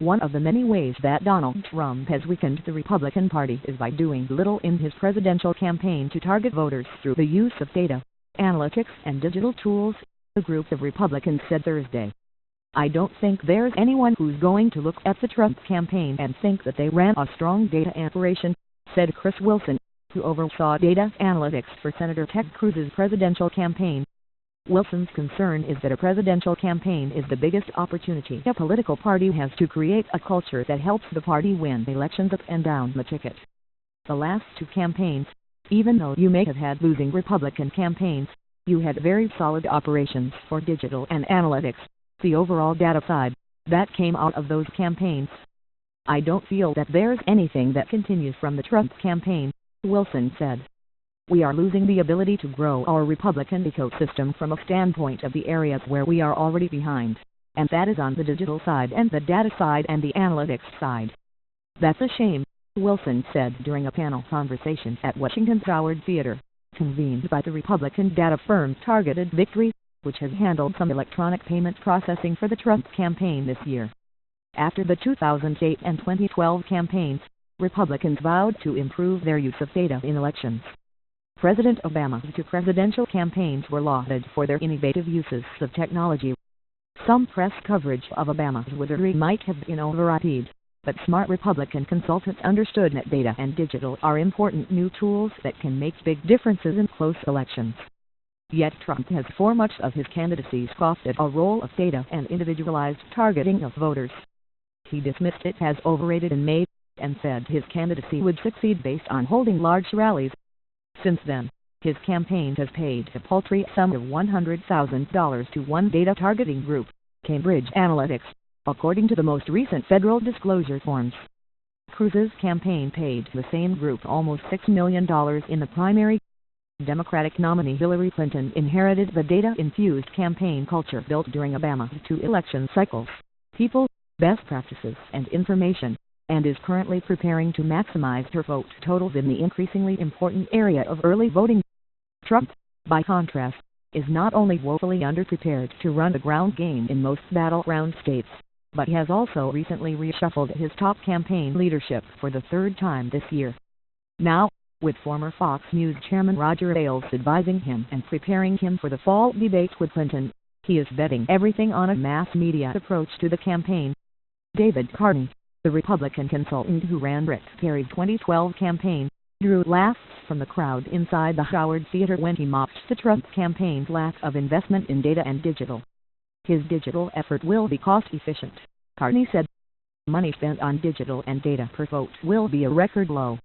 One of the many ways that Donald Trump has weakened the Republican Party is by doing little in his presidential campaign to target voters through the use of data, analytics and digital tools, a group of Republicans said Thursday. "I don't think there's anyone who's going to look at the Trump campaign and think that they ran a strong data operation," said Chris Wilson, who oversaw data analytics for Senator Ted Cruz's presidential campaign. Wilson's concern is that a presidential campaign is the biggest opportunity a political party has to create a culture that helps the party win elections up and down the ticket. The last two campaigns, even though you may have had losing Republican campaigns, you had very solid operations for digital and analytics, the overall data side, that came out of those campaigns. "I don't feel that there's anything that continues from the Trump campaign," Wilson said. "We are losing the ability to grow our Republican ecosystem from a standpoint of the areas where we are already behind, and that is on the digital side and the data side and the analytics side. That's a shame," Wilson said during a panel conversation at Washington's Howard Theater, convened by the Republican data firm Targeted Victory, which has handled some electronic payment processing for the Trump campaign this year. After the 2008 and 2012 campaigns, Republicans vowed to improve their use of data in elections. President Obama's two presidential campaigns were lauded for their innovative uses of technology. Some press coverage of Obama's wizardry might have been overrated, but smart Republican consultants understood that data and digital are important new tools that can make big differences in close elections. Yet Trump has for much of his candidacy scoffed at a role of data and individualized targeting of voters. He dismissed it as overrated in May, and said his candidacy would succeed based on holding large rallies. Since then, his campaign has paid a paltry sum of $100,000 to one data targeting group, Cambridge Analytics, according to the most recent federal disclosure forms. Cruz's campaign paid the same group almost $6 million in the primary. Democratic nominee Hillary Clinton inherited the data-infused campaign culture built during Obama's two election cycles, people, best practices and information, and is currently preparing to maximize her vote totals in the increasingly important area of early voting. Trump, by contrast, is not only woefully underprepared to run the ground game in most battleground states, but has also recently reshuffled his top campaign leadership for the third time this year. Now, with former Fox News chairman Roger Ailes advising him and preparing him for the fall debate with Clinton, he is betting everything on a mass media approach to the campaign. David Carney, the Republican consultant who ran Rick Perry's 2012 campaign, drew laughs from the crowd inside the Howard Theater when he mocked the Trump campaign's lack of investment in data and digital. "His digital effort will be cost-efficient," Carney said. "Money spent on digital and data per vote will be a record low.